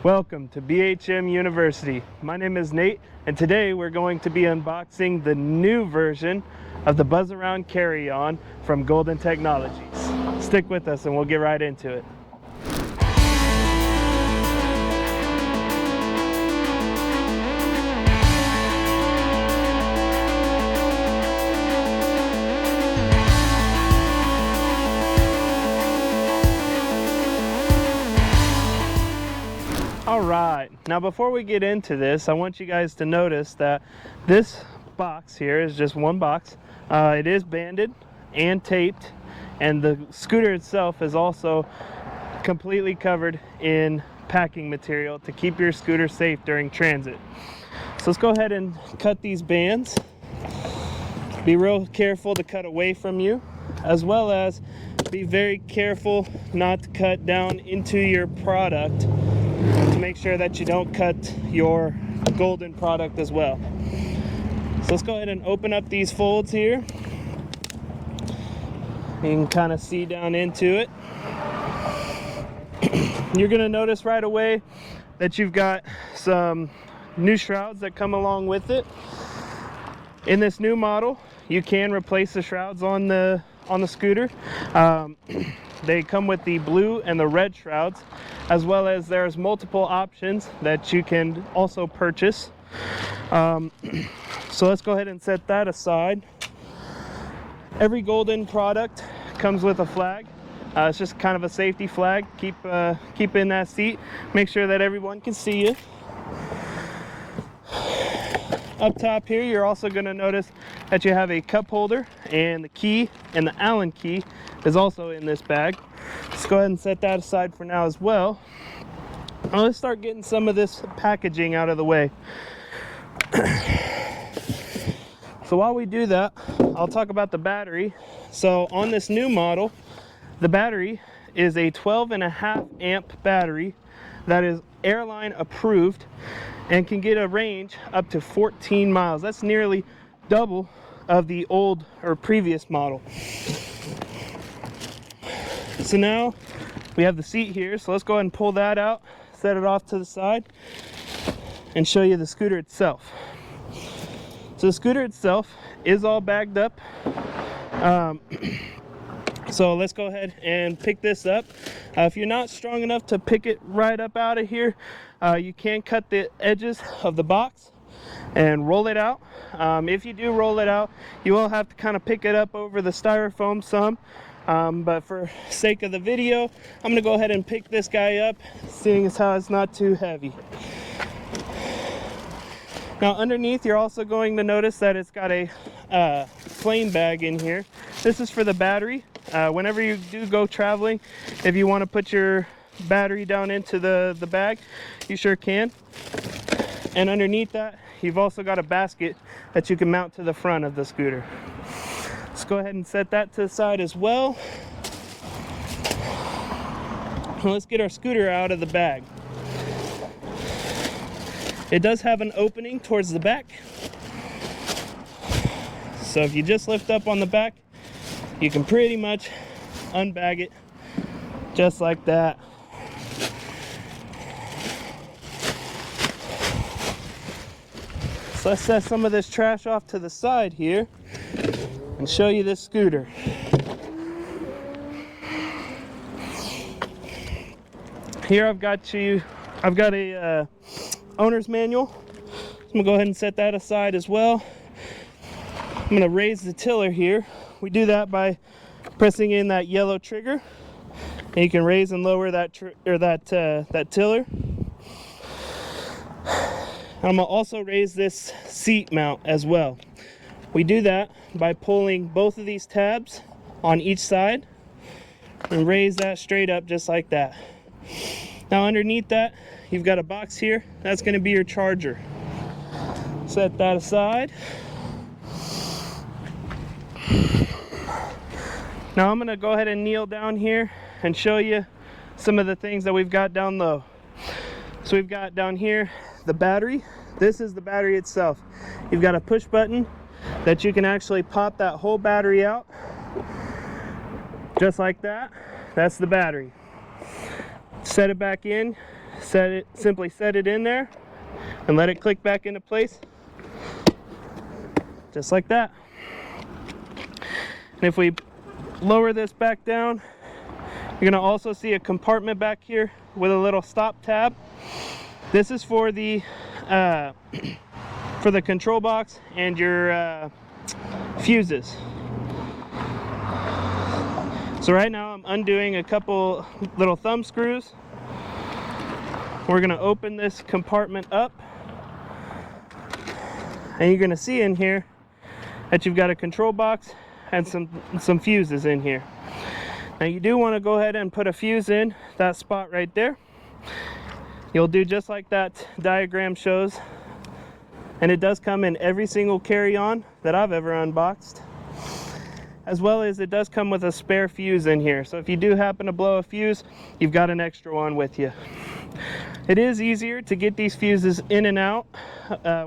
Welcome to BHM University. My name is Nate, and today we're going to be unboxing the new version of the Buzzaround carry-on from Golden Technologies. Stick with us and we'll get right into it. Alright, now before we get into this, I want you guys to notice that this box here is just one box. It is banded and taped, and the scooter itself is also completely covered in packing material to keep your scooter safe during transit. So let's go ahead and cut these bands. Be real careful to cut away from you, as well as be very careful not to cut down into your product to make sure that you don't cut your Golden product as well. So let's go ahead and open up these folds here. You can kind of see down into it. You're going to notice right away that you've got some new shrouds that come along with it. In this new model, you can replace the shrouds on the scooter. They come with the blue and the red shrouds, as well as there's multiple options that you can also purchase. So let's go ahead and set that aside. Every Golden product comes with a flag. It's just kind of a safety flag. Keep in that seat. Make sure that everyone can see you. Up top here, you're also going to notice that you have a cup holder, and the key and the Allen key is also in this bag. Let's go ahead and set that aside for now as well. Now let's start getting some of this packaging out of the way. So while we do that, I'll talk about the battery. So on this new model, the battery is a 12.5 amp battery that is airline approved and can get a range up to 14 miles. That's nearly double of the old or previous model. So now we have the seat here, so let's go ahead and pull that out, set it off to the side, and show you the scooter itself. So the scooter itself is all bagged up. So let's go ahead and pick this up. If you're not strong enough to pick it right up out of here, you can cut the edges of the box and roll it out. If you do roll it out, you will have to kind of pick it up over the styrofoam some. But for sake of the video, I'm going to go ahead and pick this guy up, seeing as how it's not too heavy. Now underneath, you're also going to notice that it's got a flame bag in here. This is for the battery. Whenever you do go traveling, if you want to put your battery down into the bag, you sure can. And underneath that, you've also got a basket that you can mount to the front of the scooter. Let's go ahead and set that to the side as well. Let's get our scooter out of the bag. It does have an opening towards the back. So if you just lift up on the back, you can pretty much unbag it just like that. So let's set some of this trash off to the side here and show you this scooter. Here I've got a owner's manual. I'm gonna go ahead and set that aside as well. I'm gonna raise the tiller here. We do that by pressing in that yellow trigger, and you can raise and lower that tiller. I'm gonna also raise this seat mount as well. We do that by pulling both of these tabs on each side and raise that straight up just like that. Now underneath that, you've got a box here. That's going to be your charger. Set that aside. Now I'm going to go ahead and kneel down here and show you some of the things that we've got down low. So we've got down here the battery. This is the battery itself. You've got a push button that you can actually pop that whole battery out just like that. That's the battery. Set it back in, simply set it in there and let it click back into place, just like that. And if we lower this back down, you're gonna also see a compartment back here with a little stop tab. This is for the control box and your fuses. So right now I'm undoing a couple little thumb screws. We're gonna open this compartment up, and you're gonna see in here that you've got a control box and some fuses in here. Now you do want to go ahead and put a fuse in that spot right there. You'll do just like that diagram shows, and it does come in every single carry-on that I've ever unboxed, as well as it does come with a spare fuse in here. So if you do happen to blow a fuse, you've got an extra one with you. It is easier to get these fuses in and out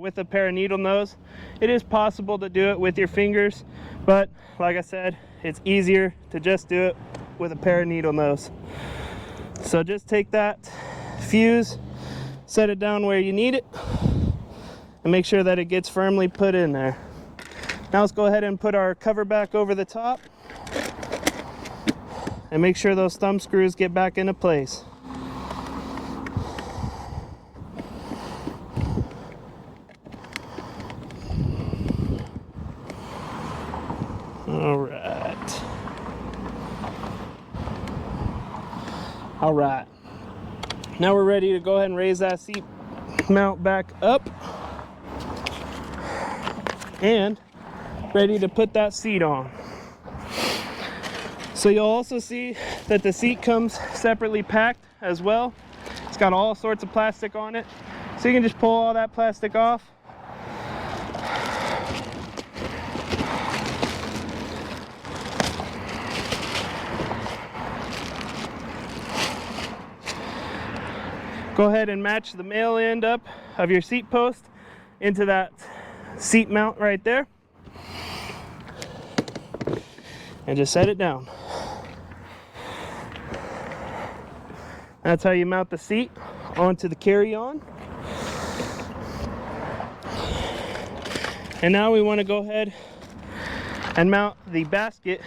with a pair of needle nose. It is possible to do it with your fingers, but like I said, it's easier to just do it with a pair of needle nose. So just take that fuse, set it down where you need it, and make sure that it gets firmly put in there. Now let's go ahead and put our cover back over the top and make sure those thumb screws get back into place. All right, now we're ready to go ahead and raise that seat mount back up and ready to put that seat on. So you'll also see that the seat comes separately packed as well. It's got all sorts of plastic on it, so you can just pull all that plastic off. Go ahead and match the male end up of your seat post into that seat mount right there, and just set it down. That's how you mount the seat onto the carry-on. And now we want to go ahead and mount the basket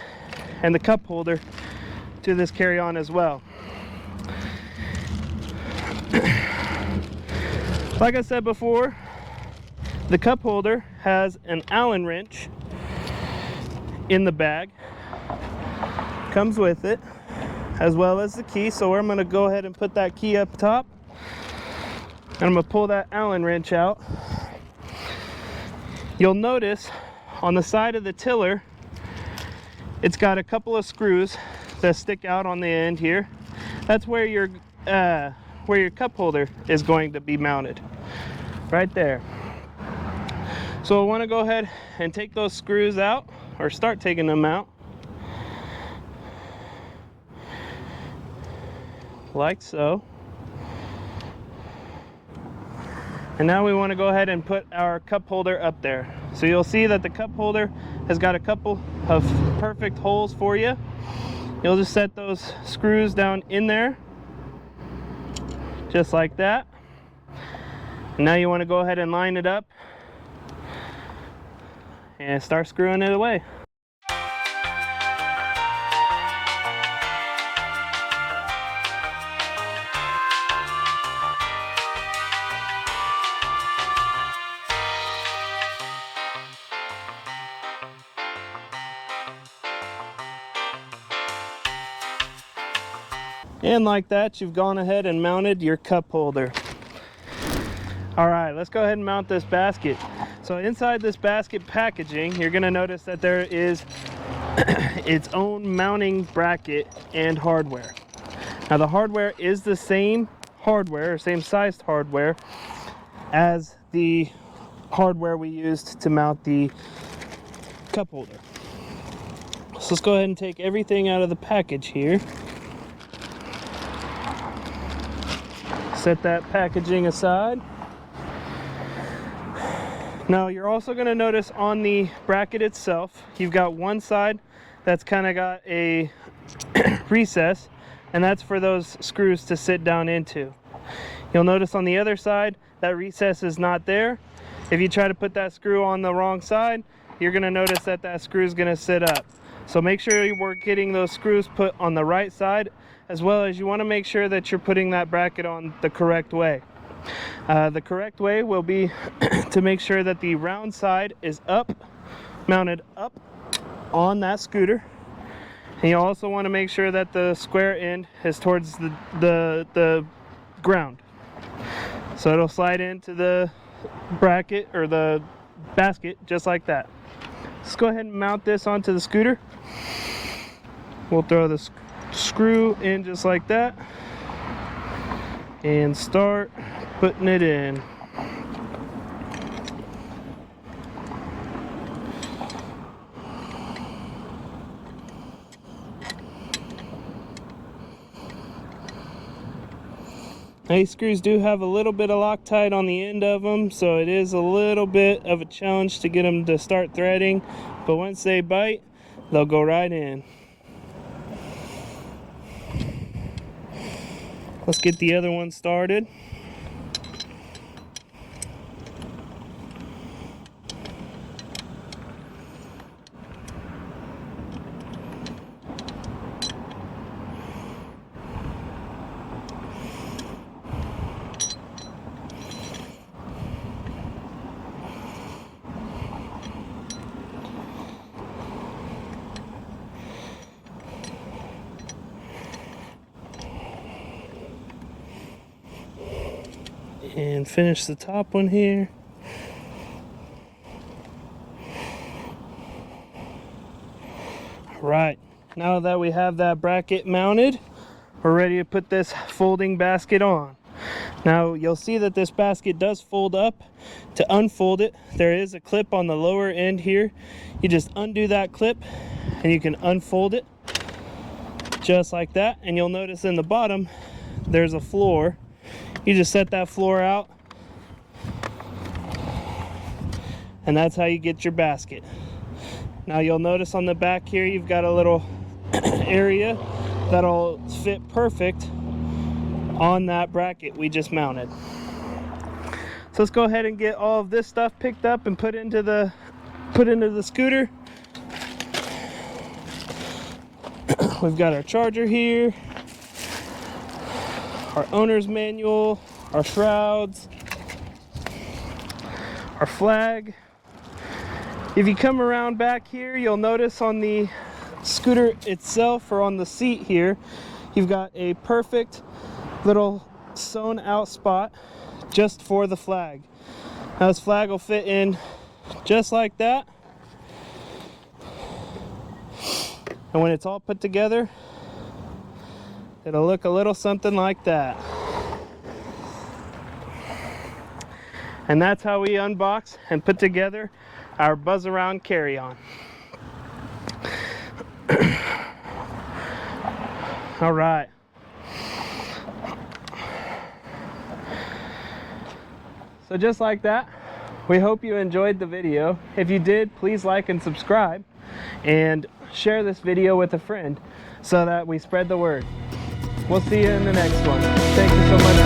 and the cup holder to this carry-on as well. Like I said before, the cup holder has an Allen wrench in the bag, comes with it, as well as the key. So I'm going to go ahead and put that key up top, and I'm going to pull that Allen wrench out. You'll notice on the side of the tiller, it's got a couple of screws that stick out on the end here. That's where your cup holder is going to be mounted, right there. So I want to go ahead and take those screws out, or start taking them out, like so. And now we want to go ahead and put our cup holder up there. So you'll see that the cup holder has got a couple of perfect holes for you. You'll just set those screws down in there, just like that. And now you want to go ahead and line it up and start screwing it away. And like that, you've gone ahead and mounted your cup holder. All right, let's go ahead and mount this basket. So inside this basket packaging, you're gonna notice that there is its own mounting bracket and hardware. Now the hardware is the same hardware, or same sized hardware, as the hardware we used to mount the cup holder. So let's go ahead and take everything out of the package here. Set that packaging aside. Now you're also going to notice on the bracket itself, you've got one side that's kind of got a recess, and that's for those screws to sit down into. You'll notice on the other side that recess is not there. If you try to put that screw on the wrong side, you're going to notice that that screw is going to sit up. So make sure we're getting those screws put on the right side, as well as you want to make sure that you're putting that bracket on the correct way. The correct way will be to make sure that the round side is up, mounted up on that scooter. And you also want to make sure that the square end is towards the ground. So it'll slide into the bracket or the basket just like that. Let's go ahead and mount this onto the scooter. We'll throw the screw in just like that and start putting it in. These screws do have a little bit of Loctite on the end of them, so it is a little bit of a challenge to get them to start threading, but once they bite, they'll go right in. Let's get the other one started. And finish the top one here. Alright, now that we have that bracket mounted, we're ready to put this folding basket on. Now you'll see that this basket does fold up. To unfold it, there is a clip on the lower end here. You just undo that clip and you can unfold it just like that, and you'll notice in the bottom there's a floor. You just set that floor out, and that's how you get your basket. Now you'll notice on the back here you've got a little area that'll fit perfect on that bracket we just mounted. So let's go ahead and get all of this stuff picked up and put into the scooter. We've got our charger here, our owner's manual, our shrouds, our flag. If you come around back here, you'll notice on the scooter itself, or on the seat here, you've got a perfect little sewn out spot just for the flag. Now this flag will fit in just like that, and when it's all put together, it'll look a little something like that. And that's how we unbox and put together our Buzzaround carry-on. All right. So just like that, we hope you enjoyed the video. If you did, please like and subscribe, and share this video with a friend so that we spread the word. We'll see you in the next one. Thank you so much.